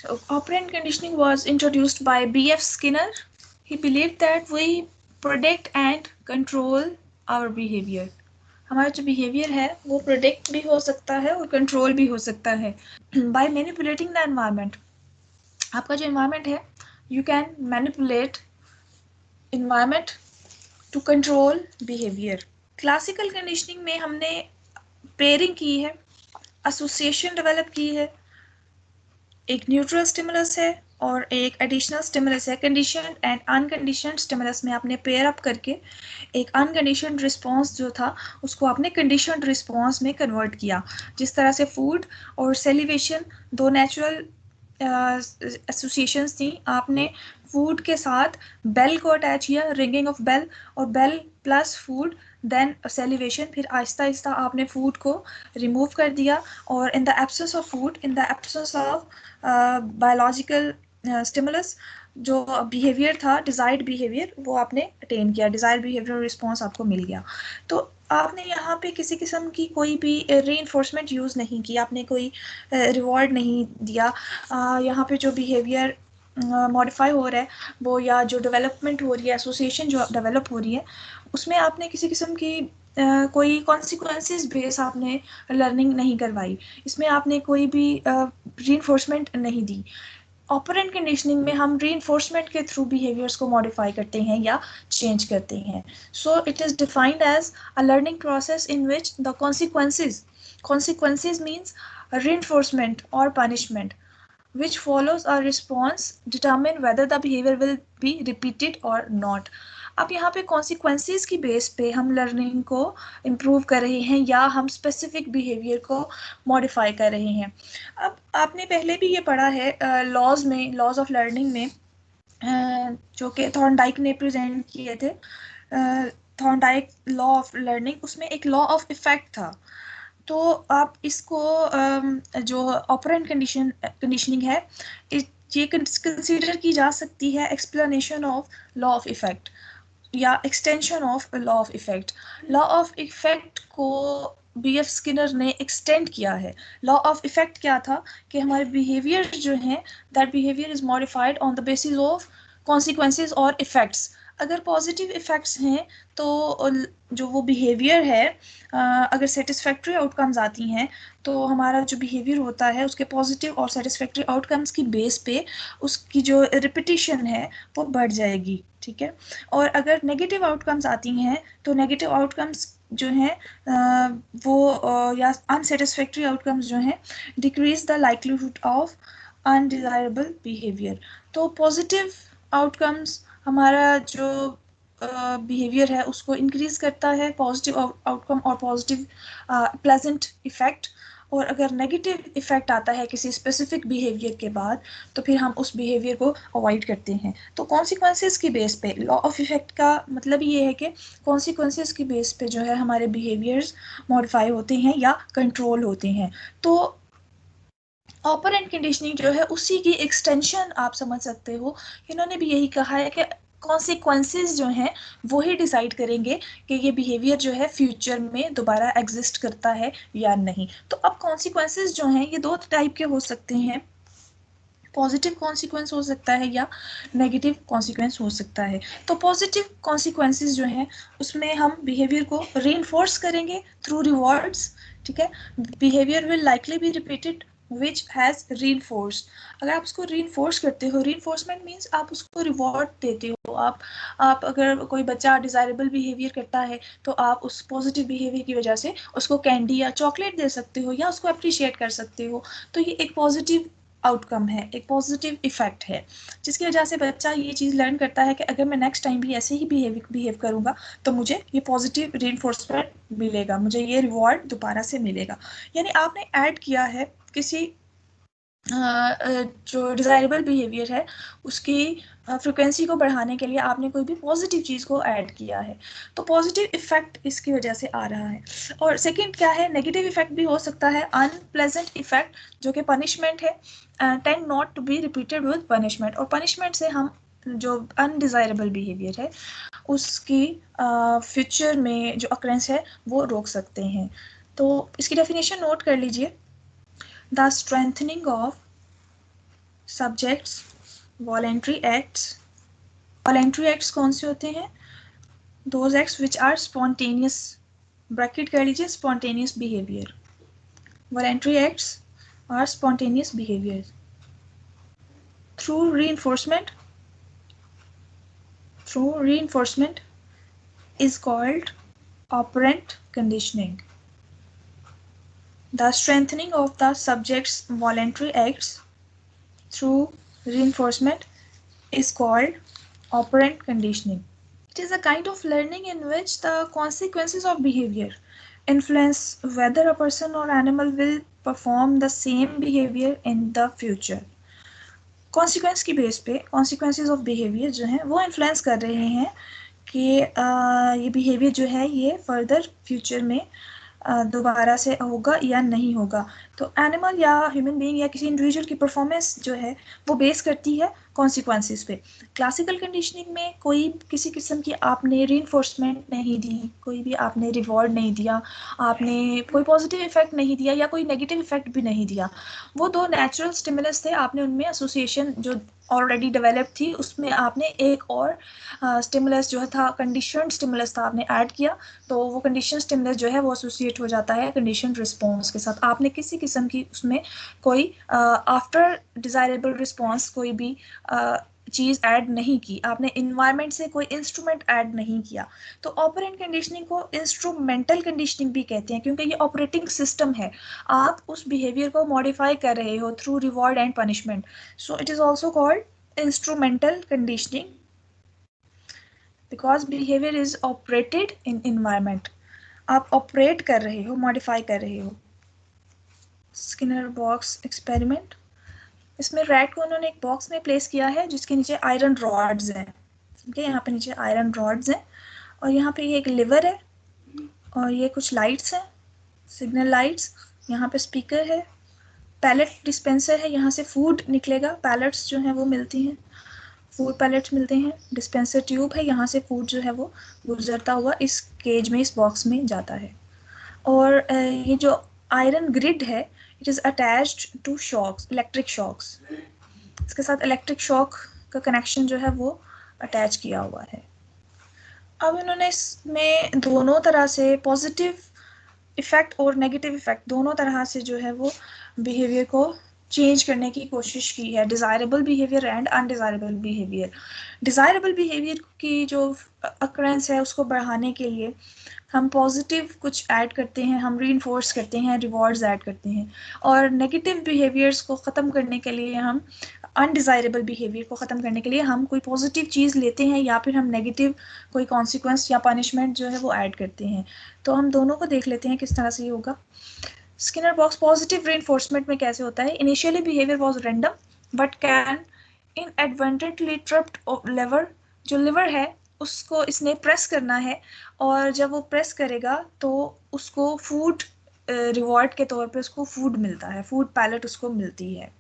So, operant conditioning was introduced by B.F. Skinner. He believed that we predict and control our behavior. हमारा जो behaviour है वो predict भी हो सकता है और कंट्रोल भी हो सकता है बाय मैनिपुलेटिंग द एनवायरनमेंट. आपका जो एनवायरनमेंट है, you can manipulate environment to control behaviour. Classical conditioning में हमने पेयरिंग की है, एसोसिएशन डेवलप की है, एक न्यूट्रल स्टिमुलस है और एक एडिशनल स्टिमुलस है. कंडीशनड एंड अनकंडीशनड स्टिमुलस में आपने पेयर अप करके एक अनकंडीशनड रिस्पॉन्स जो था उसको आपने कंडीशनड रिस्पॉन्स में कन्वर्ट किया. जिस तरह से फूड और सेलिवेशन दो नेचुरल एसोसिएशंस थी, आपने फूड के साथ बेल को अटैच किया, रिंगिंग ऑफ बेल, और bell plus food then salivation. फिर आहिस्ता आहिस्ता आपने फूड को रिमूव कर दिया और in the absence of food, in the absence of biological stimulus, जो बिहेवियर था डिजायर्ड बिहेवियर, वो आपने अटेन किया, डिजायर्ड बिहेवियर रिस्पॉन्स आपको मिल गया. तो आपने यहाँ पे किसी किस्म की कोई भी रीइंफोर्समेंट यूज़ नहीं की, आपने कोई रिवॉर्ड नहीं दिया. यहाँ पे जो बिहेवियर मॉडिफाई हो रहा है वो, या जो डेवलपमेंट हो रही है, एसोसिएशन जो डेवलप हो रही है, उसमें आपने किसी किस्म की कोई कॉन्सिक्वेंसेस बेस आपने लर्निंग नहीं करवाई, इसमें आपने कोई भी रीइंफोर्समेंट नहीं दी. ऑपरेंट कंडीशनिंग में हम रीइंफोर्समेंट के थ्रू बिहेवियर्स को मॉडिफाई करते हैं या चेंज करते हैं. So it is defined as a learning process in which the consequences means reinforcement or punishment which follows a response determine whether the behavior will be repeated or not. अब यहाँ पे consequences की base पे हम learning को improve कर रहे हैं या हम स्पेसिफिक बिहेवियर को मॉडिफाई कर रहे हैं. अब आपने पहले भी ये पढ़ा है लॉज में, लॉज ऑफ लर्निंग में, जो कि थॉर्नडाइक ने प्रेजेंट किए थे, थॉर्नडाइक लॉ ऑफ लर्निंग, उसमें एक लॉ ऑफ इफेक्ट था. तो आप इसको जो ऑपरेंट कंडीशनिंग है, ये कंसीडर की जा सकती है explanation of law of effect या extension of law of effect. Law of effect को B.F. स्किनर ने एक्सटेंड किया है. लॉ ऑफ इफेक्ट क्या था कि हमारे बिहेवियर जो हैं, that behaviour is modified on the basis of consequences और इफेक्ट्स. अगर पॉजिटिव इफेक्ट्स हैं तो जो वो बिहेवियर है, अगर सेटिस्फैक्ट्री आउटकम्स आती हैं तो हमारा जो बिहेवियर होता है उसके पॉजिटिव और सेटिस्फैक्ट्री आउटकम्स की बेस पे उसकी जो रिपीटिशन है वो बढ़ जाएगी. ठीक है. और अगर नेगेटिव आउटकम्स आती हैं तो नेगेटिव आउटकम्स जो हैं वो या अनसेटिस्फैक्ट्री आउटकम्स जो हैं decrease the likelihood of undesirable behaviour. तो पॉजिटिव आउटकम्स हमारा जो बिहेवियर है उसको इंक्रीज करता है, पॉजिटिव आउटकम और पॉजिटिव प्लेजेंट इफेक्ट. और अगर नेगेटिव इफेक्ट आता है किसी स्पेसिफिक बिहेवियर के बाद तो फिर हम उस बिहेवियर को अवॉइड करते हैं. तो कॉन्सिक्वेंसेस की बेस पे लॉ ऑफ इफेक्ट का मतलब ये है कि कॉन्सिक्वेंसेस की बेस पे जो है हमारे बिहेवियर्स मॉडिफाई होते हैं या कंट्रोल होते हैं. तो ऑपरेंट कंडीशनिंग जो है उसी की एक्सटेंशन आप समझ सकते हो. इन्होंने भी यही कहा है कि कॉन्सिक्वेंसेस जो हैं वो ही डिसाइड करेंगे कि ये बिहेवियर जो है फ्यूचर में दोबारा एग्जिस्ट करता है या नहीं. तो अब कॉन्सिक्वेंसेस जो हैं ये दो टाइप के हो सकते हैं, पॉजिटिव कॉन्सिक्वेंस हो सकता है या नेगेटिव कॉन्सिक्वेंस हो सकता है. तो पॉजिटिव कॉन्सिक्वेंसेस जो हैं उसमें हम बिहेवियर को रीइंफोर्स करेंगे थ्रू रिवॉर्ड्स. ठीक है. Behaviour will likely be repeated which has reinforced. अगर आप उसको रीइंफोर्स करते हो, रीइंफोर्समेंट मीन्स आप उसको रिवॉर्ड देते हो. आप अगर कोई बच्चा डिज़ायरेबल बिहेवियर करता है तो आप उस पॉजिटिव बिहेवियर की वजह से उसको कैंडी या चॉकलेट दे सकते हो या उसको अप्रिशिएट कर सकते हो. तो ये एक पॉजिटिव आउटकम है, एक पॉजिटिव इफेक्ट है, जिसकी वजह से बच्चा ये चीज़ लर्न करता है कि अगर मैं नेक्स्ट टाइम भी ऐसे ही बिहेव करूँगा तो मुझे ये पॉजिटिव रीइंफोर्समेंट मिलेगा, मुझे ये रिवॉर्ड दोबारा से मिलेगा. यानी आपने ऐड किया है किसी जो डिज़ायरेबल बिहेवियर है उसकी फ्रिक्वेंसी को बढ़ाने के लिए आपने कोई भी पॉजिटिव चीज़ को ऐड किया है, तो पॉजिटिव इफेक्ट इसकी वजह से आ रहा है. और सेकंड क्या है, नेगेटिव इफेक्ट भी हो सकता है, अनप्लेजेंट इफेक्ट, जो कि पनिशमेंट है, tend not to be repeated with punishment. और पनिशमेंट से हम जो अनडिज़ायरेबल बिहेवियर है उसकी फ्यूचर में जो अक्रेंस है वो रोक सकते हैं. तो इसकी डेफिनेशन नोट कर लीजिए. The strengthening of subjects, voluntary acts. Voluntary acts कौन से होते हैं? Those acts which are spontaneous, bracket कर लीजिए, spontaneous behaviour. Voluntary acts are spontaneous behaviour. Through reinforcement is called operant conditioning. The strengthening of the subject's voluntary acts through reinforcement is called operant conditioning. It is a kind of learning in which the consequences of behavior influence whether a person or animal will perform the same behavior in the future. Consequence की base पे consequences of behaviour जो हैं वो influence कर रहे हैं कि ये बिहेवियर जो है ये फर्दर फ्यूचर में दोबारा से होगा या नहीं होगा। तो एनिमल या ह्यूमन बीइंग या किसी इंडिविजुअल की परफॉर्मेंस जो है वो बेस करती है कॉन्सिक्वेंसेस पे। क्लासिकल कंडीशनिंग में कोई किसी किस्म की आपने रीइंफोर्समेंट नहीं दी, कोई भी आपने रिवॉर्ड नहीं दिया, आपने कोई पॉजिटिव इफेक्ट नहीं दिया या कोई नेगेटिव इफेक्ट भी नहीं दिया। वो दो नेचुरल स्टिमुलस थे, आपने उनमें एसोसिएशन जो ऑलरेडी डेवलप थी उसमें आपने एक और स्टिमुलस जो था कंडीशनड स्टिमुलस था आपने ऐड किया, तो वो कंडीशन स्टिमुलस जो है वो एसोसिएट हो जाता है कंडीशन रिस्पॉन्स के साथ। आपने किसी किस्म की उसमें कोई आफ्टर डिजायरेबल रिस्पॉन्स कोई भी चीज़ ऐड नहीं की, आपने इन्वायरमेंट से कोई इंस्ट्रूमेंट ऐड नहीं किया। तो ऑपरेंट कंडीशनिंग को इंस्ट्रूमेंटल कंडीशनिंग भी कहते हैं क्योंकि ये ऑपरेटिंग सिस्टम है, आप उस बिहेवियर को मॉडिफाई कर रहे हो through reward and punishment. So it is also called instrumental conditioning because behaviour is operated in environment. आप ऑपरेट कर रहे हो, मॉडिफाई कर रहे हो। स्किनर बॉक्स एक्सपेरिमेंट, इसमें रैट को उन्होंने एक बॉक्स में प्लेस किया है जिसके नीचे आयरन रॉड्स हैं। ठीक है, यहाँ पे नीचे आयरन रॉड्स हैं और यहाँ पे ये एक लिवर है और ये कुछ लाइट्स हैं, सिग्नल लाइट्स। यहाँ पे स्पीकर है, पैलेट डिस्पेंसर है, यहाँ से फूड निकलेगा, पैलेट्स जो हैं वो मिलती हैं, फूड पैलेट्स मिलते हैं। डिस्पेंसर ट्यूब है, यहाँ से फूड जो है वो गुजरता हुआ इस केज में, इस बॉक्स में जाता है। और ये जो आयरन ग्रिड है it is attached to shocks, electric shocks, इसके साथ इलेक्ट्रिक शॉक का कनेक्शन जो है वो अटैच किया हुआ है। अब इन्होंने इसमें दोनों तरह से पॉजिटिव इफेक्ट और नेगेटिव इफेक्ट दोनों तरह से जो है वो बिहेवियर को चेंज करने की कोशिश की है, desirable behaviour and undesirable behaviour. Desirable behaviour की जो अकरेंस है उसको बढ़ाने के लिए हम पॉजिटिव कुछ ऐड करते हैं, हम रीइंफोर्स करते हैं, रिवॉर्ड्स ऐड करते हैं। और नेगेटिव बिहेवियर्स को ख़त्म करने के लिए हम अनडिज़ायरेबल बिहेवियर को ख़त्म करने के लिए हम कोई पॉजिटिव चीज़ लेते हैं या फिर हम नेगेटिव कोई कॉन्सिक्वेंस या पनिशमेंट जो है वो ऐड करते हैं। तो हम दोनों को देख लेते हैं किस तरह से ये होगा। स्किनर बॉक्स पॉजिटिव रीइंफोर्समेंट में कैसे होता है? Initially behaviour was random but can inadvertently tripped liver, जो लिवर है उसको इसने प्रेस करना है और जब वो प्रेस करेगा तो उसको फूड रिवॉर्ड के तौर पे उसको फूड मिलता है, फूड पैलेट उसको मिलती है।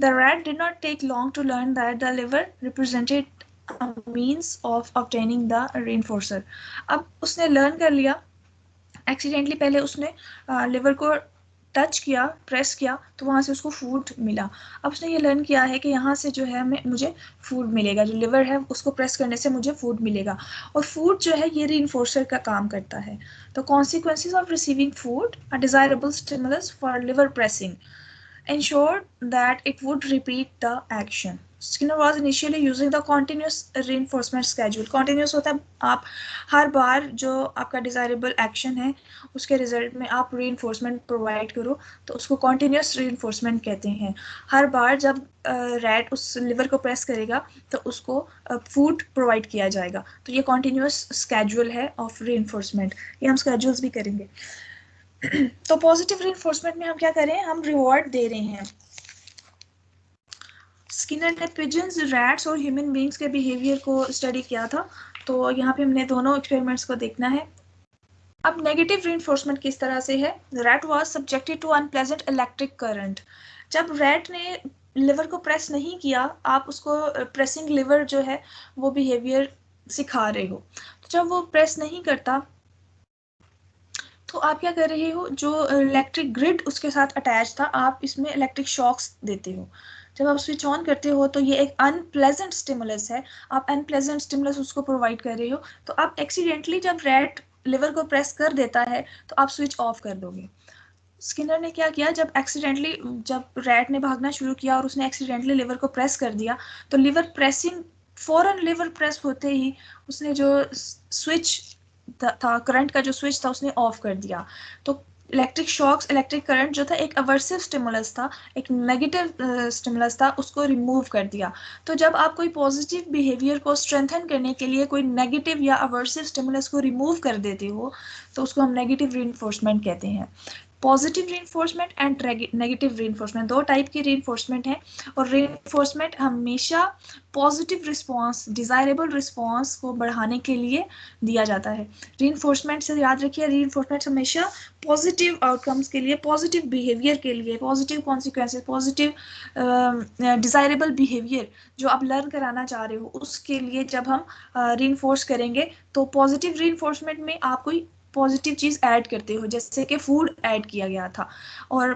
The rat did not take long to learn that the liver represented a means of obtaining the reinforcer. अब उसने लर्न कर लिया, एक्सीडेंटली पहले उसने लिवर को टच किया, प्रेस किया तो वहाँ से उसको फूड मिला। अब उसने ये लर्न किया है कि यहाँ से जो है मुझे फूड मिलेगा, जो लिवर है उसको प्रेस करने से मुझे फूड मिलेगा। और फूड जो है ये रीइंफोर्सर का काम करता है। तो consequences of receiving food, a desirable stimulus for liver pressing ensured that it would repeat the action. Skinner was initially using the continuous reinforcement schedule. Continuous होता है आप हर बार जो आपका desirable action है उसके रिजल्ट में आप reinforcement provide करो तो उसको continuous reinforcement कहते हैं। हर बार जब रैट उस लिवर को प्रेस करेगा तो उसको फूड प्रोवाइड किया जाएगा। तो ये continuous schedule है of reinforcement, ये हम schedules भी करेंगे। तो पॉजिटिव रीइंफोर्समेंट में हम क्या करें, हम रिवॉर्ड दे रहे हैं। स्किनर ने पिजन्स, रैट्स और ह्यूमन बीइंग्स के बिहेवियर को स्टडी किया था, तो यहाँ पे हमने दोनों एक्सपेरिमेंट्स को देखना है। अब नेगेटिव रीइंफोर्समेंट किस तरह से है? Rat was subjected to unpleasant electric current. जब रैट ने लिवर को प्रेस नहीं किया, आप उसको प्रेसिंग लिवर जो है वो बिहेवियर सिखा रहे हो, तो जब वो प्रेस नहीं करता तो आप क्या कर रहे हो, जो इलेक्ट्रिक ग्रिड उसके साथ अटैच था आप इसमें इलेक्ट्रिक शॉक्स देते हो। जब आप स्विच ऑन करते हो तो ये एक अनप्लेजेंट स्टिमुलस है, आप अनप्लेजेंट स्टिमुलस उसको प्रोवाइड कर रहे हो, तो आप एक्सीडेंटली जब रैट लिवर को प्रेस कर देता है तो आप स्विच ऑफ कर दोगे। स्किनर ने क्या किया, जब एक्सीडेंटली जब रैट ने भागना शुरू किया और उसने एक्सीडेंटली लिवर को प्रेस कर दिया, तो लिवर प्रेसिंग फौरन लिवर प्रेस होते ही उसने जो स्विच था, करंट का जो स्विच था, उसने ऑफ कर दिया। तो इलेक्ट्रिक शॉक्स, इलेक्ट्रिक करंट जो था एक अवर्सिव स्टिमुलस था, एक नेगेटिव स्टिमुलस था, उसको रिमूव कर दिया। तो जब आप कोई पॉजिटिव बिहेवियर को स्ट्रेंथन करने के लिए कोई नेगेटिव या अवर्सिव स्टिमुलस को रिमूव कर देते हो तो उसको हम नेगेटिव रीइंफोर्समेंट कहते हैं। Positive reinforcement and negative reinforcement, दो टाइप की रीइंफोर्समेंट है, और रीइंफोर्समेंट हमेशा पॉजिटिव रिस्पॉन्स, डिजायरेबल रिस्पॉन्स को बढ़ाने के लिए दिया जाता है। रीइंफोर्समेंट से याद रखिए, रीइंफोर्समेंट हमेशा पॉजिटिव आउटकम्स के लिए, पॉजिटिव बिहेवियर के लिए, positive consequences, positive desirable behaviour जो आप लर्न कराना चाह रहे हो उसके लिए जब हम रीइंफोर्स करेंगे, तो पॉजिटिव रीइंफोर्समेंट में आप कोई पॉजिटिव चीज ऐड करते हो, जैसे कि फूड ऐड किया गया था, और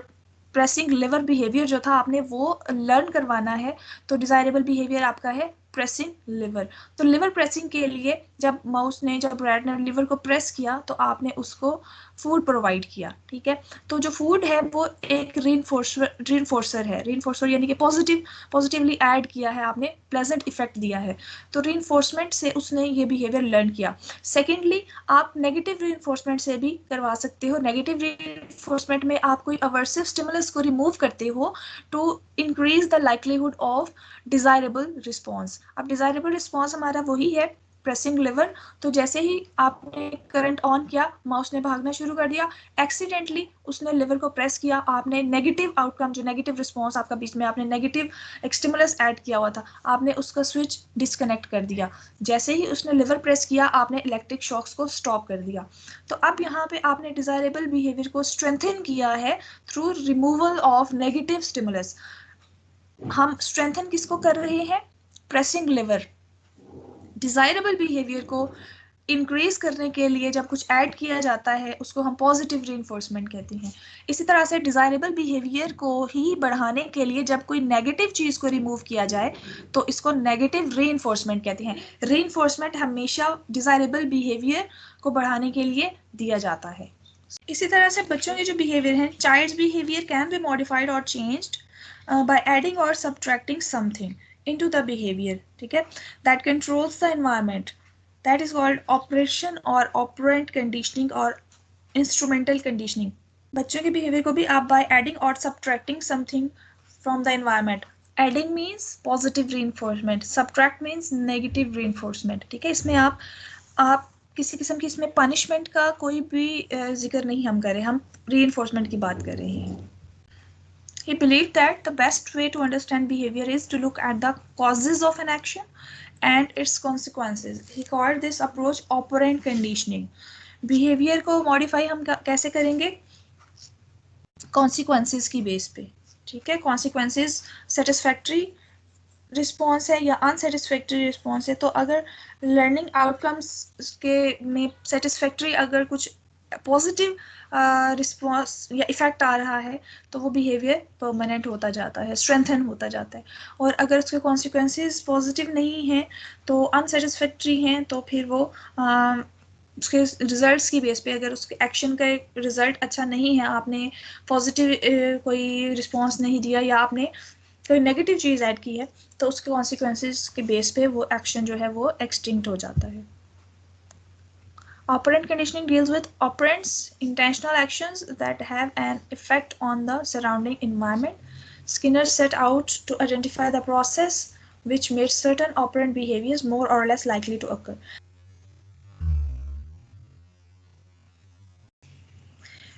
प्रेसिंग लिवर बिहेवियर जो था आपने वो लर्न करवाना है, तो डिजायरेबल बिहेवियर आपका है प्रेसिंग लिवर। तो लिवर प्रेसिंग के लिए जब माउस ने, जब रैट ने लिवर को प्रेस किया तो आपने उसको फूड प्रोवाइड किया, ठीक है। तो जो फूड है वो एक रीइंफोर्सर है, रीइंफोर्सर यानी कि पॉजिटिवली ऐड किया है आपने, प्लेजेंट इफेक्ट दिया है, तो रीइंफोर्समेंट से उसने ये बिहेवियर लर्न किया। सेकेंडली, आप नेगेटिव रीइंफोर्समेंट से भी करवा सकते हो। नेगेटिव रीइंफोर्समेंट में आप कोई अवर्सिव स्टिमुलस को रिमूव करते हो to increase the likelihood of desirable response. अब डिजायरेबल रिस्पॉन्स हमारा वही है प्रेसिंग लिवर। तो जैसे ही आपने करंट ऑन किया, माउस ने भागना शुरू कर दिया, एक्सीडेंटली उसने लिवर को प्रेस किया, आपने नेगेटिव आउटकम, जो नेगेटिव रिस्पॉन्स आपका बीच में आपने नेगेटिव स्टिमुलस ऐड किया हुआ था, आपने उसका स्विच डिस्कनेक्ट कर दिया। जैसे ही उसने लिवर प्रेस किया, आपने इलेक्ट्रिक शॉक्स को स्टॉप कर दिया। तो अब यहाँ पे आपने डिजायरेबल बिहेवियर को स्ट्रेंथन किया है through removal of negative stimulus. हम स्ट्रेंथन किसको कर रहे हैं? Pressing liver. डिजायरेबल बिहेवियर को इंक्रीज करने के लिए जब कुछ ऐड किया जाता है उसको हम पॉजिटिव रीइंफोर्समेंट कहते हैं। इसी तरह से डिजायरेबल बिहेवियर को ही बढ़ाने के लिए जब कोई नेगेटिव चीज को रिमूव किया जाए तो इसको नेगेटिव रीइंफोर्समेंट कहते हैं। रीइंफोर्समेंट हमेशा डिजायरेबल बिहेवियर को बढ़ाने के लिए दिया जाता है। इसी तरह से बच्चों के जो बिहेवियर है, child's behaviour can be modified और चेंज्ड बाय एडिंग और subtracting something into the behavior, ठीक है, that controls the environment, that is called operation or operant conditioning or instrumental conditioning। बच्चों के बिहेवियर को भी आप by adding or subtracting something from the environment, adding means positive reinforcement, subtract means negative reinforcement, ठीक है। इसमें आप किसी किस्म की इसमें पनिशमेंट का कोई भी जिक्र नहीं हम करें, हम reinforcement की बात कर रहे हैं। He believed that the best way to understand behavior is to look at the causes of an action and its consequences. He called this approach operant conditioning. Behavior को modify हम कैसे करेंगे? Consequences की base पे, ठीक है। Consequences satisfactory response है या अनसेटिस्फैक्ट्री रिस्पॉन्स है, तो अगर लर्निंग आउटकम्स के में सेटिस्फैक्ट्री अगर कुछ पॉजिटिव रिस्पॉन्स या इफेक्ट आ रहा है तो वो बिहेवियर परमानेंट होता जाता है, स्ट्रेंथन होता जाता है। और अगर उसके कॉन्सिक्वेंसेस पॉजिटिव नहीं हैं तो अनसेटिस्फैक्ट्री हैं, तो फिर वो उसके रिजल्ट्स की बेस पे, अगर उसके एक्शन का रिजल्ट अच्छा नहीं है, आपने पॉजिटिव कोई रिस्पॉन्स नहीं दिया या आपने कोई नेगेटिव चीज़ ऐड की है, तो उसके कॉन्सिक्वेंसेस के बेस पे वो एक्शन जो है वो एक्सटिंक्ट हो जाता है। Operant conditioning deals with operants, intentional actions that have an effect on the surrounding environment. Skinner set out to identify the process which made certain operant behaviors more or less likely to occur.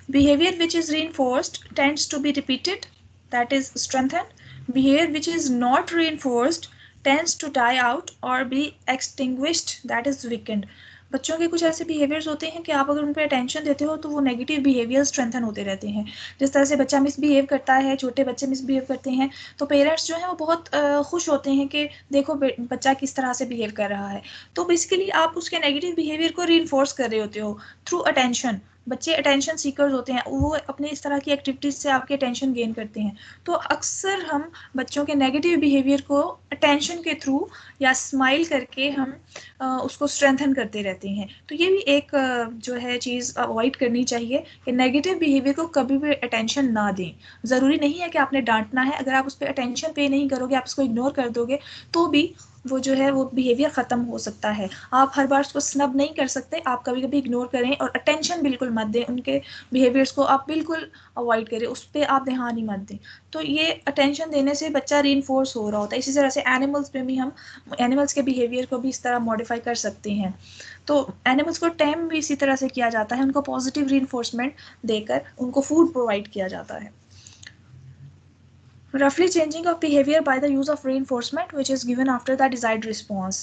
Behavior which is reinforced tends to be repeated, that is strengthened. Behavior which is not reinforced tends to die out or be extinguished, that is weakened. बच्चों के कुछ ऐसे behaviours होते हैं कि आप अगर उन पर अटेंशन देते हो तो वो नेगेटिव बिहेवियर स्ट्रेंथन होते रहते हैं। जिस तरह से बच्चा मिसबिहेव करता है, छोटे बच्चे मिसबिहेव करते हैं, तो पेरेंट्स जो हैं वो बहुत खुश होते हैं कि देखो बच्चा किस तरह से बिहेव कर रहा है। तो बेसिकली आप उसके नेगेटिव बिहेवियर को रीइंफोर्स कर रहे होते हो थ्रू अटेंशन, बच्चे अटेंशन सीकर्स होते हैं, वो अपने इस तरह की एक्टिविटीज से आपके अटेंशन गेन करते हैं। तो अक्सर हम बच्चों के नेगेटिव बिहेवियर को अटेंशन के थ्रू या स्माइल करके हम उसको स्ट्रेंथन करते रहते हैं। तो ये भी एक जो है चीज़ अवॉइड करनी चाहिए कि नेगेटिव बिहेवियर को कभी भी अटेंशन ना दें। ज़रूरी नहीं है कि आपने डांटना है, अगर आप उस पर अटेंशन पे नहीं करोगे, आप उसको इग्नोर कर दोगे, तो भी वो जो है वो बिहेवियर ख़त्म हो सकता है। आप हर बार उसको स्नब नहीं कर सकते, आप कभी कभी इग्नोर करें और अटेंशन बिल्कुल मत दें, उनके बिहेवियर्स को आप बिल्कुल अवॉइड करें, उस पर आप ध्यान ही मत दें। तो ये अटेंशन देने से बच्चा रीइंफोर्स हो रहा होता है। इसी तरह से एनिमल्स में भी हम एनिमल्स के बिहेवियर को भी इस तरह मॉडिफाई कर सकते हैं। तो एनिमल्स को टेम भी इसी तरह से किया जाता है, उनको पॉजिटिव रीइंफोर्समेंट देकर उनको फूड प्रोवाइड किया जाता है। Roughly changing of behavior by the use of reinforcement, which is given after the desired response.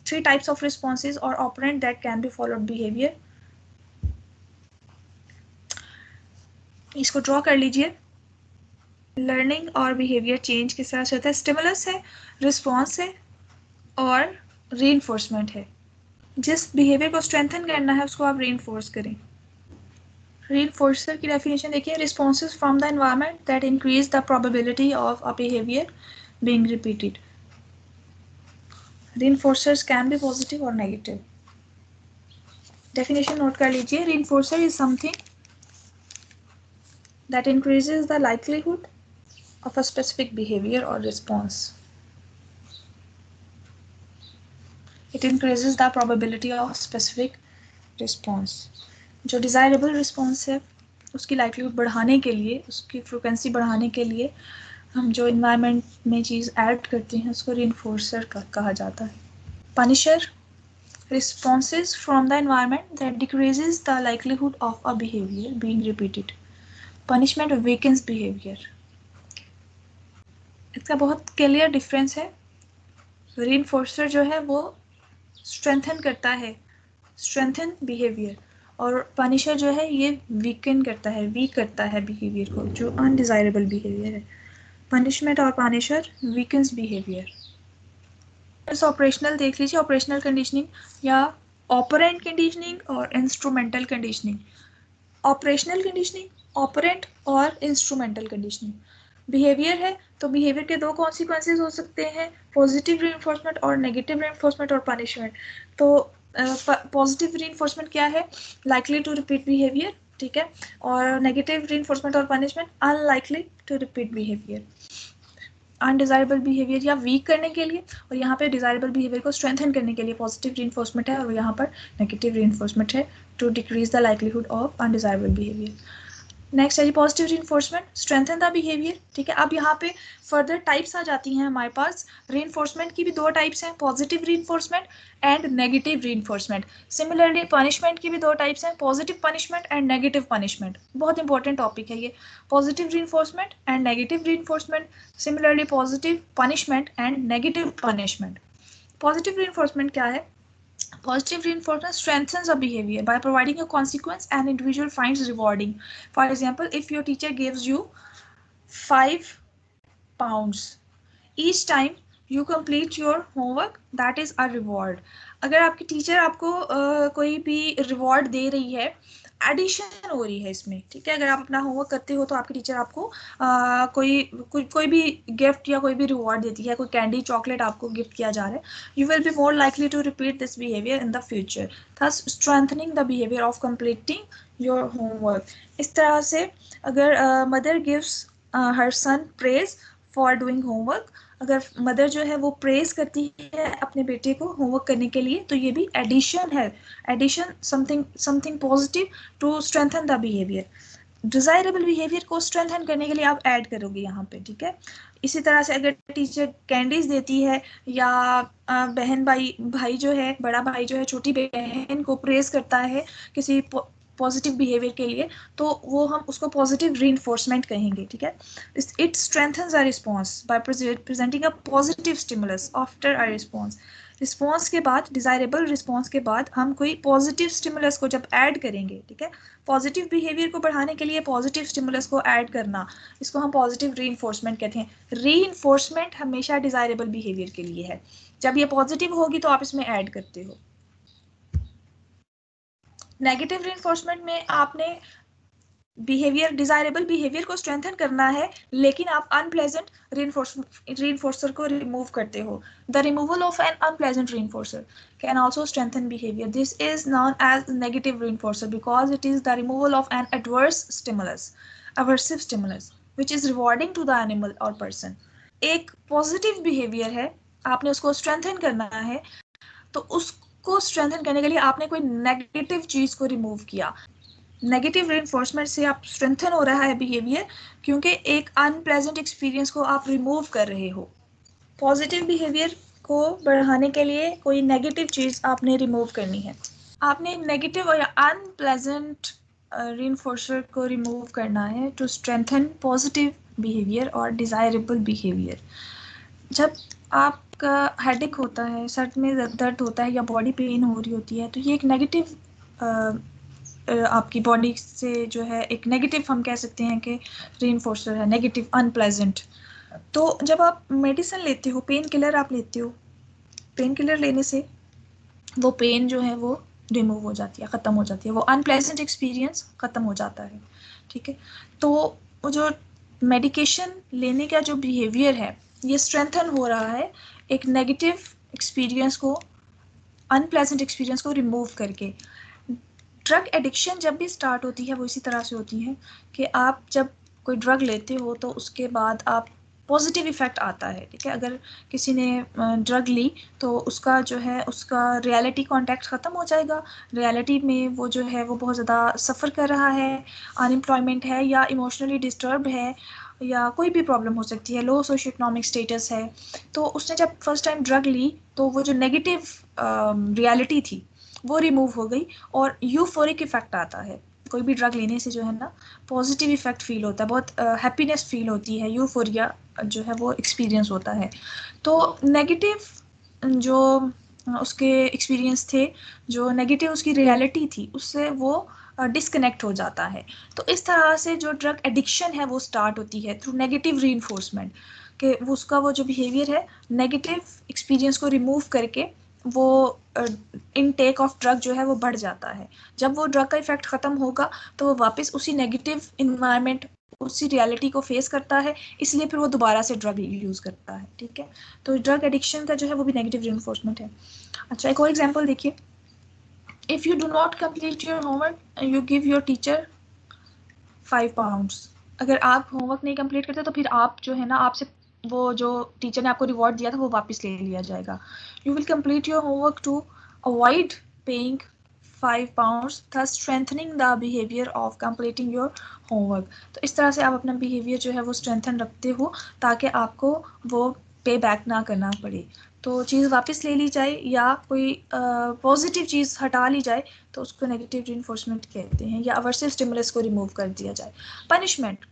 Three types of responses or operant that can be followed behavior. इसको draw कर लीजिए। Learning और behaviour change के साथ साथ stimulus है, response है और रीइंफोर्समेंट है। जिस बिहेवियर को स्ट्रेंथन करना है उसको आप रीइंफोर्स करें। रीइंफोर्सर की डेफिनेशन देखिए, responses from the environment that increase the probability of a behaviour being repeated. Reinforcers can be positive or negative. Definition note कर लीजिए। Reinforcer is something that increases the likelihood of a specific behavior or response. It increases the probability of specific response. जो desirable response है उसकी likelihood बढ़ाने के लिए, उसकी frequency बढ़ाने के लिए हम जो environment में चीज़ add करते हैं उसको reinforcer कहा जाता है। Punisher, responses from the environment that decreases the likelihood of a behavior being repeated. Punishment weakens behavior. इसका बहुत क्लियर डिफरेंस है। Reinforcer जो है वो strengthen करता है, strengthen behavior, और punisher जो है ये weaken करता है, weak करता है behavior को, जो undesirable behavior है। Punishment और punisher weakens behavior. इस ऑपरेशनल देख लीजिए, ऑपरेशनल कंडीशनिंग या ऑपरेंट कंडीशनिंग और instrumental conditioning. Operational conditioning, operant और इंस्ट्रूमेंटल कंडीशनिंग। बिहेवियर है तो बिहेवियर के दो कॉन्सिक्वेंसेज हो सकते हैं, पॉजिटिव रीइंफोर्समेंट और नेगेटिव रीइंफोर्समेंट और पनिशमेंट। तो पॉजिटिव रीइंफोर्समेंट क्या है? लाइकली टू रिपीट बिहेवियर, ठीक है, और नेगेटिव रीइंफोर्समेंट और punishment unlikely to repeat behaviour. Undesirable behaviour या वीक करने के लिए, और यहाँ पे डिजायरेबल बिहेवियर को स्ट्रेंथन करने के लिए पॉजिटिव रीइंफोर्समेंट है, और यहाँ पर नेगेटिव रीइंफोर्समेंट है to decrease the likelihood of undesirable behaviour. Next है जी positive reinforcement, strengthen the behaviour, ठीक है। अब यहाँ पे फर्दर टाइप्स आ जाती हैं हमारे पास। रीइंफोर्समेंट की भी दो टाइप्स हैं, positive reinforcement and negative reinforcement. Similarly punishment की भी दो टाइप्स हैं, positive punishment and negative punishment. बहुत इंपॉर्टेंट टॉपिक है ये, positive reinforcement and negative reinforcement, similarly positive punishment and negative punishment. Positive reinforcement क्या है? Positive reinforcement strengthens a behavior by providing a consequence an individual finds rewarding. For example, if your teacher gives you 5 pounds each time you complete your homework, that is a reward. अगर आपकी teacher आपको कोई भी reward दे रही है, addition हो रही है इसमें, ठीक है। अगर आप अपना होमवर्क करते हो तो आपकी टीचर आपको कोई भी गिफ्ट या कोई भी रिवॉर्ड देती है, कोई कैंडी चॉकलेट आपको गिफ्ट किया जा रहा है, you will be more likely to repeat this behaviour in the future, thus strengthening the behaviour of completing your homework. इस तरह से अगर mother gives her son praise for doing homework, अगर मदर जो है वो प्रेज करती है अपने बेटे को होमवर्क करने के लिए, तो ये भी एडिशन है, addition something positive to strengthen the behaviour. Desirable behaviour को स्ट्रेंथन करने के लिए आप ऐड करोगे यहाँ पे, ठीक है। इसी तरह से अगर टीचर कैंडीज देती है या बहन भाई जो है, बड़ा भाई जो है छोटी बहन को प्रेज करता है किसी पॉजिटिव बिहेवियर के लिए, तो वो हम उसको पॉजिटिव रीइंफोर्समेंट कहेंगे, ठीक है। It strengthens a response bye presenting a positive stimulus after a response. Response के बाद, डिजायरेबल रिस्पॉन्स के बाद हम कोई पॉजिटिव स्टिमुलस को जब ऐड करेंगे, ठीक है, पॉजिटिव बिहेवियर को बढ़ाने के लिए पॉजिटिव स्टिमुलस को ऐड करना, इसको हम पॉजिटिव रीइंफोर्समेंट कहते हैं। रीइंफोर्समेंट हमेशा डिजायरेबल बिहेवियर के लिए है, जब ये पॉजिटिव होगी तो आप इसमें ऐड करते हो। नेगेटिव रीइंफोर्समेंट में आपने बिहेवियर, डिजायरेबल बिहेवियर को स्ट्रेंथन करना है, लेकिन आप अनप्लेजेंट रीइंफोर्सर को रिमूव करते हो. The removal of an unpleasant reinforcer can also strengthen behaviour. This is known as negative reinforcer because it is the removal of an adverse stimulus, aversive stimulus which is rewarding to the animal or person. एक positive behaviour है, आपने उसको strengthen करना है, तो उसको strengthen करने के लिए आपने कोई नेगेटिव चीज को रिमूव किया. नेगेटिव रीइंफोर्समेंट से आप स्ट्रेंथन हो रहा है बिहेवियर, क्योंकि एक अनप्लेजेंट एक्सपीरियंस को आप रिमूव कर रहे हो. पॉजिटिव बिहेवियर को बढ़ाने के लिए कोई नेगेटिव चीज आपने रिमूव करनी है. आपने नेगेटिव और अनप्लेजेंट रीइंफोर्सर को रिमूव करना है टू स्ट्रेंथन पॉजिटिव बिहेवियर और डिजायरेबल बिहेवियर. जब आपका हेडेक होता है, सर में दर्द होता है या बॉडी पेन हो रही होती है, तो ये एक नेगेटिव आपकी बॉडी से जो है एक नेगेटिव हम कह सकते हैं कि रीइंफोर्सर है, नेगेटिव अनप्लेजेंट. तो जब आप मेडिसिन लेते हो, पेन किलर आप लेते हो, पेन किलर लेने से वो पेन जो है वो रिमूव हो जाती है, ख़त्म हो जाती है, वो अनप्लेजेंट एक्सपीरियंस ख़त्म हो जाता है. ठीक है, तो वो जो मेडिकेशन लेने का जो बिहेवियर है ये स्ट्रेंथन हो रहा है एक नेगेटिव एक्सपीरियंस को, अनप्लेजेंट एक्सपीरियंस को रिमूव करके. ड्रग एडिक्शन जब भी स्टार्ट होती है वो इसी तरह से होती है कि आप जब कोई ड्रग लेते हो तो उसके बाद आप पॉजिटिव इफेक्ट आता है. ठीक है, अगर किसी ने ड्रग ली तो उसका जो है उसका रियलिटी कांटेक्ट ख़त्म हो जाएगा. रियलिटी में वो जो है वो बहुत ज़्यादा सफ़र कर रहा है, अनएम्प्लॉयमेंट है या इमोशनली डिस्टर्ब है या कोई भी प्रॉब्लम हो सकती है, लो सोशो इकोनॉमिक स्टेटस है. तो उसने जब फर्स्ट टाइम ड्रग ली तो वो जो नेगेटिव रियलिटी थी वो रिमूव हो गई और यूफोरिक इफेक्ट आता है. कोई भी ड्रग लेने से जो है ना पॉजिटिव इफेक्ट फील होता है, बहुत हैप्पीनेस फील होती है, यूफोरिया जो है वो एक्सपीरियंस होता है. तो नेगेटिव जो उसके एक्सपीरियंस थे, जो नेगेटिव उसकी रियलिटी थी, उससे वो डिस्कनेक्ट हो जाता है. तो इस तरह से जो ड्रग एडिक्शन है वो स्टार्ट होती है थ्रू नेगेटिव रीइंफोर्समेंट, कि वो उसका वो जो बिहेवियर है नेगेटिव एक्सपीरियंस को रिमूव करके वो इनटेक ऑफ ड्रग जो है वो बढ़ जाता है. जब वो ड्रग का इफेक्ट ख़त्म होगा तो वो वापस उसी नेगेटिव इन्वायरमेंट, उसी रियलिटी को फेस करता है, इसलिए फिर वो दोबारा से ड्रग यूज़ करता है. ठीक है, तो ड्रग एडिक्शन का जो है वो भी नेगेटिव रीइंफोर्समेंट है. अच्छा, एक और एग्जांपल देखिए. If you do not complete your homework you give your teacher 5 pounds. अगर आप होमवर्क नहीं कंप्लीट करते तो फिर आप जो है ना, आपसे वो जो टीचर ने आपको रिवॉर्ड दिया था वो वापस ले लिया जाएगा. You will complete your homework to avoid paying 5 pounds, thus strengthening the behavior of completing your homework. तो इस तरह से आप अपना बिहेवियर जो है वो स्ट्रेंथन रखते हो ताकि आपको वो पे बैक ना करना पड़े. तो चीज़ वापस ले ली जाए या कोई पॉजिटिव चीज़ हटा ली जाए तो उसको नेगेटिव रीइंफोर्समेंट कहते हैं, या अवर्सिव स्टिमुलस को रिमूव कर दिया जाए. Punishment.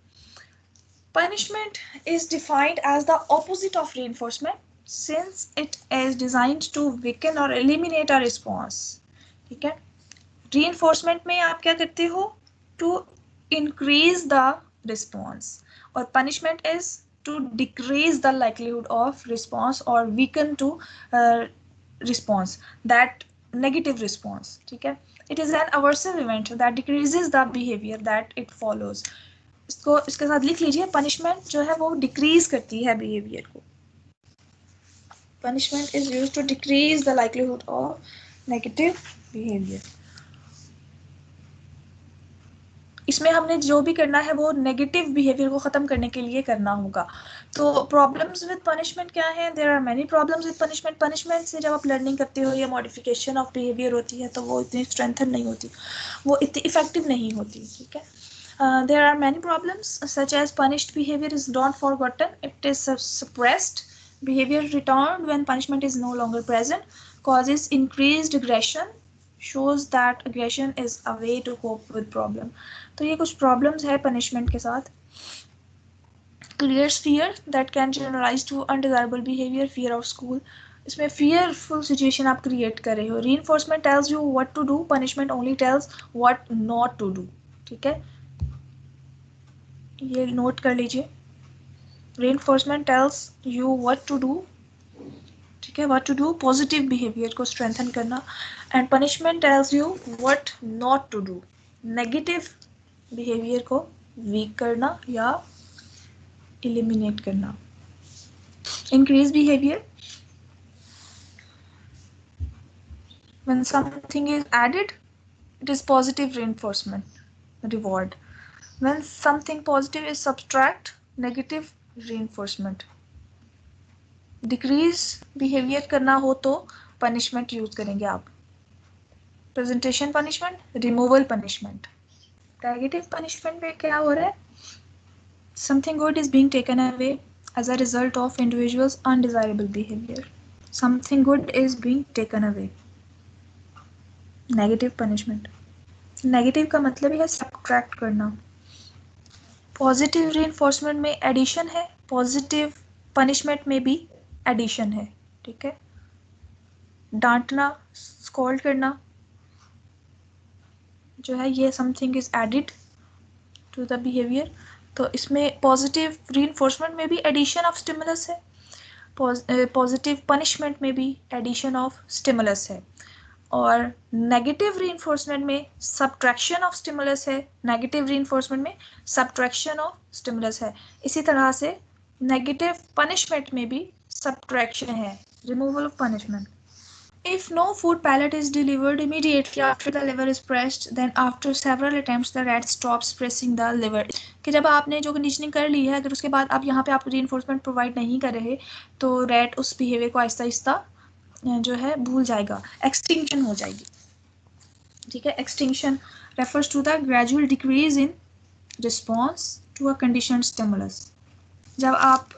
Punishment is defined as the opposite of reinforcement since it is designed to weaken or eliminate a response. ठीक है, reinforcement में आप क्या करते हो? To increase the response, और punishment is to decrease the likelihood of response or weaken to response, that negative response. ठीक है, it is an aversive event that decreases the behavior that it follows. इसको इसके साथ लिख लीजिए, punishment जो है वो डिक्रीज करती है बिहेवियर को. Punishment is used to decrease the likelihood of negative behaviour. इसमें हमने जो भी करना है वो नेगेटिव बिहेवियर को ख़त्म करने के लिए करना होगा. तो प्रॉब्लम्स विद पनिशमेंट क्या है? There are many problems with punishment. Punishment से जब आप लर्निंग करते हो या मॉडिफिकेशन ऑफ बिहेवियर होती है तो वो इतनी स्ट्रेंथन नहीं होती, वो इतनी इफेक्टिव नहीं होती. ठीक है, there are many problems such as punished behavior is not forgotten, it is suppressed. Behavior returned when punishment is no longer present causes increased aggression, shows that aggression is a way to cope with problem. तो ये कुछ problems है punishment के साथ. Creates fear that can generalize to undesirable behavior, fear of school. इसमें fearful situation आप create कर रहे हो. Reinforcement tells you what to do, punishment only tells what not to do. ठीक है, ये नोट कर लीजिए. Reinforcement tells you what to do, ठीक है, what to do, positive behaviour को स्ट्रेंथन करना, and punishment tells you what not to do, negative behaviour को वीक करना या एलिमिनेट करना। Increase behaviour, when something is added, it is positive reinforcement, reward. When something positive is subtract, negative reinforcement. Decrease behaviour करना हो तो punishment use करेंगे आप, presentation punishment, removal punishment. Negative punishment में क्या हो रहा है, something good is being taken away as a result of individuals undesirable behaviour, something good is being taken away, negative punishment. Negative का मतलब है सब्ट्रैक्ट करना। पॉजिटिव रीइंफोर्समेंट में एडिशन है, पॉजिटिव पनिशमेंट में भी एडिशन है, ठीक है। डांटना, स्कॉल्ड करना जो है ये something is added to the behaviour, तो इसमें पॉजिटिव रीइंफोर्समेंट में भी एडिशन ऑफ स्टिमुलस है, पॉजिटिव पनिशमेंट में भी एडिशन ऑफ स्टिमुलस है, और नेगेटिव रीइंफोर्समेंट में सब्ट्रैक्शन ऑफ स्टिमुलस है, नेगेटिव रीइंफोर्समेंट में सब्ट्रैक्शन ऑफ स्टिमुलस है। इसी तरह से नेगेटिव पनिशमेंट में भी सब्ट्रैक्शन है, removal of punishment. If no food pellet is delivered immediately after the lever is pressed, then after several attempts the rat stops pressing the lever. कि जब आपने जो कंडीशनिंग कर ली है, अगर उसके बाद आप यहाँ पे आप रीइंफोर्समेंट प्रोवाइड नहीं कर रहे तो रैट उस बिहेवियर को आहिस्ता आहिस्ता जो है भूल जाएगा, एक्सटिंक्शन हो जाएगी, ठीक है। Extinction refers to the gradual decrease in response to a conditioned stimulus. जब आप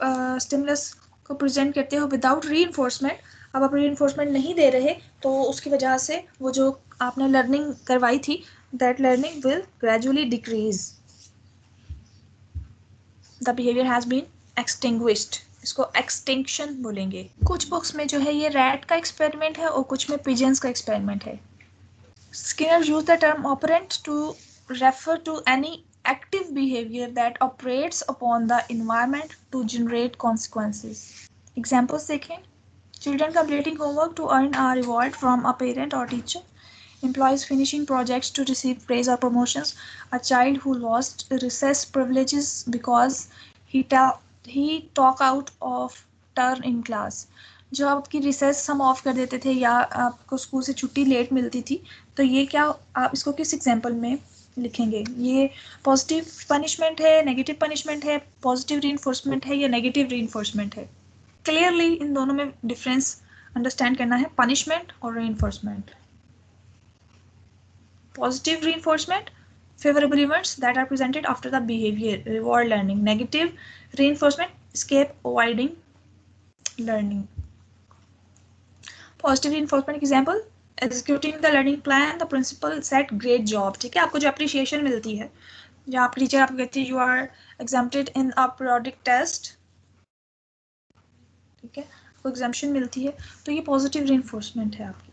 स्टिमुलस को प्रेजेंट करते हो विदाउट रीइंफोर्समेंट, अब आप रीइंफोर्समेंट नहीं दे रहे तो उसकी वजह से वो जो आपने लर्निंग करवाई थी, that learning will gradually decrease, the behaviour has been extinguished, इसको एक्सटिंक्शन बोलेंगे। कुछ बुक्स में जो है ये रैट का एक्सपेरिमेंट है और कुछ में पिजन्स का एक्सपेरिमेंट है। Skinner use the term operant to refer to any active behavior that operates upon the environment to generate consequences. Examples देखें, children completing homework to earn a reward from a parent or teacher, employees finishing projects to receive praise or promotions, a child who lost recess privileges because he talked out of turn in class. जो आपकी recess हम of कर देते थे या आपको school से छुट्टी लेट मिलती थी, तो ये क्या आप इसको किस एग्जाम्पल में लिखेंगे, ये पॉजिटिव पनिशमेंट है, नेगेटिव पनिशमेंट है, पॉजिटिव रीइंफोर्समेंट है या नेगेटिव रीइंफोर्समेंट है। क्लियरली इन दोनों में डिफरेंस अंडरस्टैंड करना है, पनिशमेंट और reinforcement. Positive reinforcement, favorable events that are presented after the behavior, reward learning. Negative reinforcement, escape, avoiding learning. Positive reinforcement example, executing the learning plan, the principal said great job, ठीक है। आपको जो appreciation मिलती है, जो आप teacher आपको कहती है you are exempted in a periodic test, ठीक है, आपको exemption मिलती है, तो ये positive reinforcement है आपकी।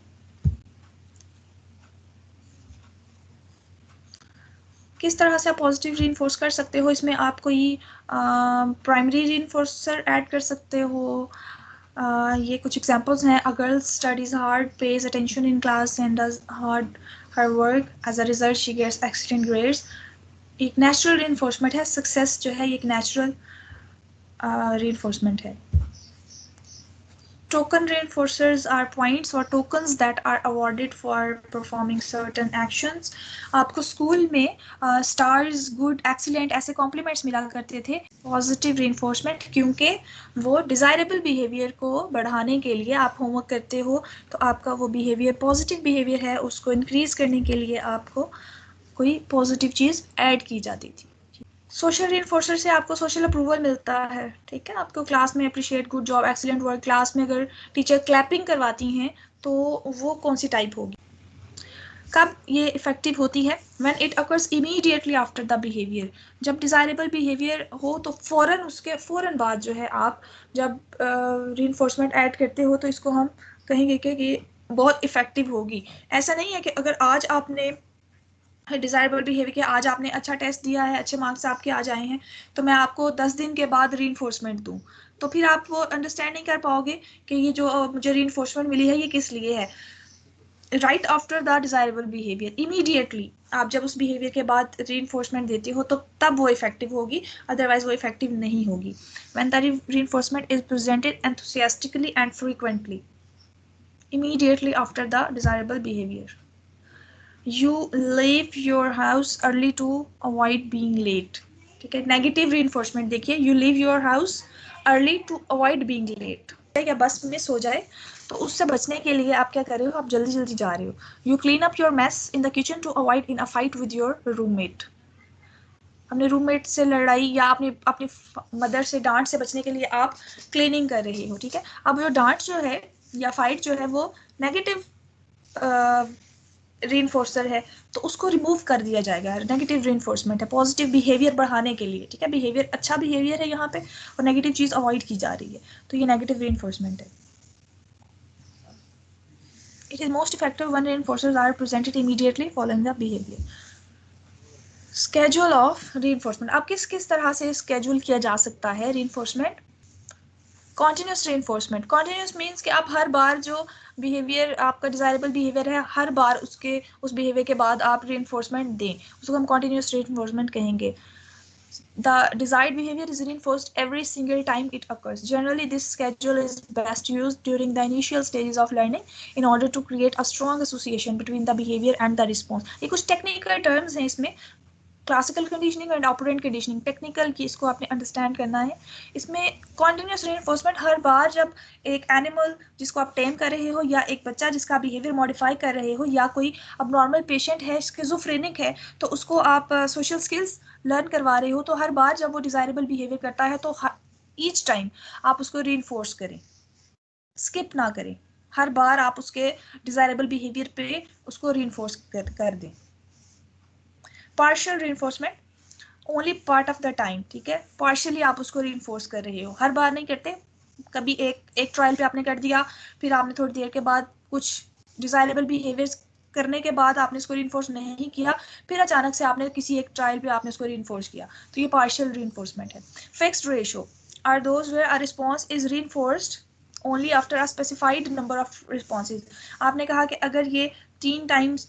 किस तरह से आप पॉजिटिव रीइंफोर्स कर सकते हो, इसमें आप कोई प्राइमरी रीइंफोर्सर ऐड कर सकते हो। ये कुछ एग्जांपल्स हैं, a girl studies hard, pays attention in class and does hard her work, as a result she gets excellent grades. एक नेचुरल रीइंफोर्समेंट है, सक्सेस जो है ये एक नेचुरल रीइंफोर्समेंट है। Token reinforcers are points or tokens that are awarded for performing certain actions. आपको school में stars, good, excellent ऐसे कॉम्प्लीमेंट्स मिला करते थे, पॉजिटिव रीइंफोर्समेंट, क्योंकि वो डिजायरेबल बिहेवियर को बढ़ाने के लिए आप होमवर्क करते हो तो आपका वो बिहेवियर पॉजिटिव बिहेवियर है, उसको इंक्रीज करने के लिए आपको कोई पॉजिटिव चीज़ ऐड की जाती थी। सोशल रीइंफोर्सर से आपको सोशल अप्रूवल मिलता है, ठीक है, आपको क्लास में appreciate, good job, excellent work, class में अगर टीचर क्लैपिंग करवाती हैं तो वो कौन सी टाइप होगी, कब ये इफेक्टिव होती है, when it occurs immediately after the behaviour, जब डिजायरेबल बिहेवियर हो तो फौरन उसके फौरन बाद जो है आप जब रीइंफोर्समेंट ऐड करते हो तो इसको हम कहेंगे कि बहुत इफेक्टिव होगी। ऐसा नहीं है कि अगर आज आपने डिजायरेबल बिहेवियर के, आज आपने अच्छा टेस्ट दिया है, अच्छे मार्क्स आपके आ जाए हैं, तो मैं आपको 10 दिन के बाद रीइंफोर्समेंट दूं, तो फिर आप वो अंडरस्टैंड नहीं कर पाओगे कि ये जो मुझे रीइंफोर्समेंट मिली है ये किस लिए है। Right after the desirable behaviour, immediately आप जब उस बिहेवियर के बाद रीइंफोर्समेंट देते हो तो तब वो इफेक्टिव होगी, अदरवाइज वो इफेक्टिव नहीं होगी। When the reinforcement is presented enthusiastically and frequently immediately after the desirable behavior. You leave your house early to avoid being late. ठीक है, नेगेटिव रीइंफोर्समेंट देखिए, you leave your house early to avoid being late. क्या bus miss हो जाए तो उससे बचने के लिए आप क्या कर रहे हो, आप जल्दी जल्दी जा रहे हो। You clean up your mess in the kitchen to avoid in a fight with your roommate. अपने रूममेट से लड़ाई या अपनी अपनी मदर से डांट से बचने के लिए आप क्लीनिंग कर रहे हो। ठीक है, अब वो डांट जो है या फाइट जो है वो नेगेटिव रीइंफोर्सर है, तो उसको रिमूव कर दिया जाएगा। नेगेटिव रीइंफोर्समेंट है पॉजिटिव बिहेवियर बढ़ाने के लिए। ठीक है, बिहेवियर अच्छा बिहेवियर है यहाँ पे और नेगेटिव चीज अवॉइड की जा रही है, तो ये नेगेटिव रीइंफोर्समेंट है। It is most effective when reinforcers are presented immediately following the behaviour. Schedule of reinforcement, अब किस किस तरह से स्केड्यूल किया जा सकता है reinforcement. Continuous reinforcement, continuous means कि आप हर बार जो बिहेवियर आपका डिजायरेबल बिहेवियर है, हर बार उसके उस बिहेवियर के बाद आप रीइंफोर्समेंट दें, उसको हम कॉन्टिन्यूस रीइंफोर्समेंट कहेंगे। The desired behavior is reinforced every single time it occurs. Generally, this schedule is best used during the initial stages of learning in order to create a strong association between the behavior and the response. ये कुछ technical terms हैं इसमें, classical conditioning and operant conditioning. Technical की इसको आपने understand करना है। इसमें कॉन्टिन्यूस रीइंफोर्समेंट हर बार जब एक एनिमल जिसको आप टेम कर रहे हो या एक बच्चा जिसका बिहेवियर मॉडिफाई कर रहे हो या कोई अब नॉर्मल पेशेंट है स्किज़ोफ्रेनिक है तो उसको आप सोशल स्किल्स लर्न करवा रहे हो, तो हर बार जब वो डिजायरेबल बिहेवियर करता है तो ईच टाइम आप उसको रीइंफोर्स करें, स्किप ना करें, हर बार आप उसके डिजायरेबल बिहेवियर पे उसको रीइंफोर्स कर दें। Partial reinforcement only part of the time. ठीक है, पार्शियली आप उसको रीइंफोर्स कर रहे हो, हर बार नहीं करते। कभी एक ट्रायल पे आपने कर दिया, फिर आपने थोड़ी देर के बाद कुछ डिजायरेबल बिहेवियर्स करने के बाद आपने इसको रीइंफोर्स नहीं किया, फिर अचानक से आपने किसी एक ट्रायल पे आपने इसको रीइंफोर्स किया, तो ये पार्शियल रीइंफोर्समेंट है। Fixed ratio are those where a response is reinforced only after a specified number of responses. आपने कहा कि अगर ये 3 टाइम्स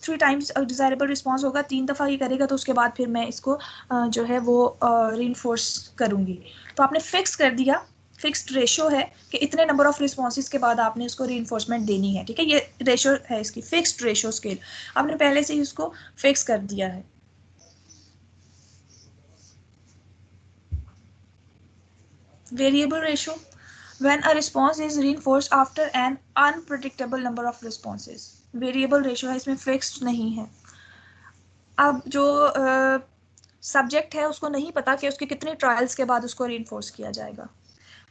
डिजायरेबल रिस्पॉन्स होगा, 3 दफ़ा ये करेगा तो उसके बाद फिर मैं इसको जो है वो रीइंफोर्स करूंगी। तो आपने फिक्स कर दिया, फिक्स्ड रेशियो है कि इतने नंबर ऑफ रिस्पॉन्सेज के बाद आपने इसको रीइंफोर्समेंट देनी है। ठीक है, ये रेशियो है इसकी, फिक्स्ड रेशियो स्केल आपने पहले से ही इसको फिक्स कर दिया है। Variable ratio, when a response is reinforced after an unpredictable number of responses। Variable ratio है, इसमें फिक्स्ड नहीं है। अब जो सब्जेक्ट है उसको नहीं पता कि उसके कितने ट्रायल्स के बाद उसको रीइंफोर्स किया जाएगा।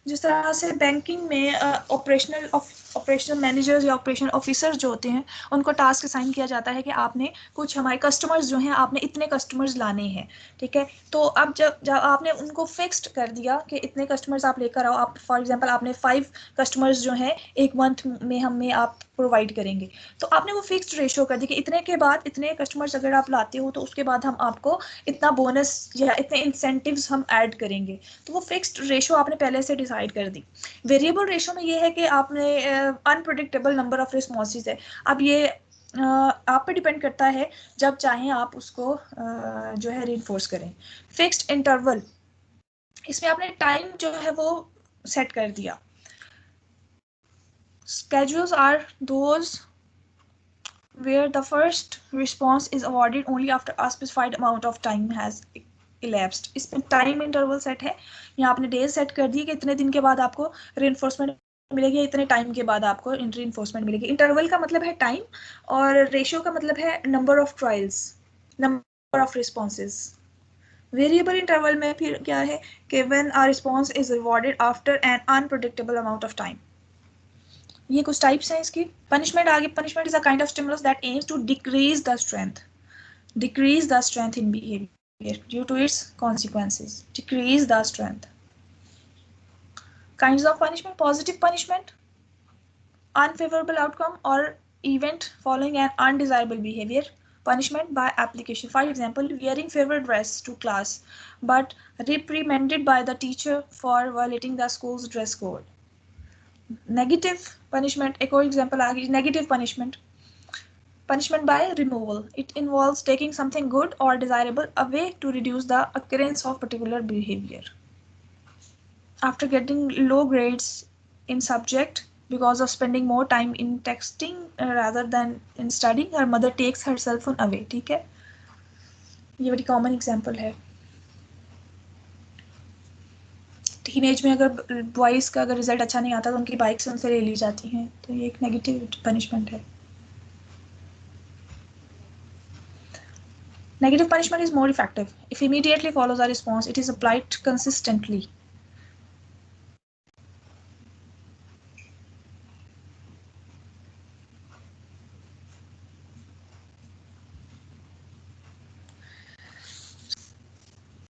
जिस तरह से बैंकिंग में ऑपरेशनल मैनेजर्स या ऑपरेशनल ऑफिसर जो होते हैं उनको टास्क असाइन किया जाता है कि आपने कुछ हमारे कस्टमर्स जो हैं आपने इतने कस्टमर्स लाने हैं। ठीक है, तो अब जब आपने उनको फिक्स्ड कर दिया कि इतने कस्टमर्स आप लेकर आओ, आप फॉर एग्जांपल आपने 5 कस्टमर्स जो हैं एक मंथ में हमें आप प्रोवाइड करेंगे, तो आपने वो फिक्स्ड रेशियो कर दी कि इतने के बाद इतने कस्टमर्स अगर आप लाते हो तो उसके बाद हम आपको इतना बोनस या इतने इंसेंटिव्स हम ऐड करेंगे। तो वो फिक्स्ड रेशो आपने पहले से डिसाइड कर दी। वेरिएबल रेशो में ये है कि आपने अनप्रेडिक्टेबल नंबर ऑफ रिस्पॉन्सेज है। अब ये आप पे डिपेंड करता है, जब चाहें आप उसको जो है रीइंफोर्स करें। फिक्स्ड इंटरवल, इसमें आपने टाइम जो है वो सेट कर दिया। schedules are those where the first response is awarded only after a specified amount of time has elapsed। इसमें टाइम इंटरवल सेट है, यहाँ आपने डेज सेट कर दी कि इतने दिन के बाद आपको रीइंफोर्समेंट मिलेगी, इतने टाइम के बाद आपको रीइंफोर्समेंट मिलेगी। इंटरवल का मतलब है टाइम और रेशियो का मतलब है number of trials, number of responses. Variable interval में फिर क्या है कि when a response is rewarded after an unpredictable amount of time. ये कुछ टाइप्स हैं इसकी। पनिशमेंट आगे, punishment is a kind of stimulus that aims to decrease the strength in behaviour due to its consequences. Decrease the strength. Kinds of punishment, positive punishment, unfavorable outcome or event following an undesirable behavior, punishment by application. For example, wearing favorite dress to class but reprimanded by the teacher for violating the school's dress code. Negative punishment, एक और example आ गई, negative punishment, punishment by removal. It involves taking something good or desirable away to reduce the occurrence of particular behavior. After getting low grades in subject because of spending more time in texting rather than in studying, her mother takes her cell phone away. ठीक है, ये बड़ी common example है. Teenage में अगर boys का अगर result अच्छा नहीं आता तो उनकी बाइक से उनसे ले ली जाती हैं, तो ये एक नेगेटिव पनिशमेंट है. Negative punishment is more effective. If immediately follows a response, it is applied consistently.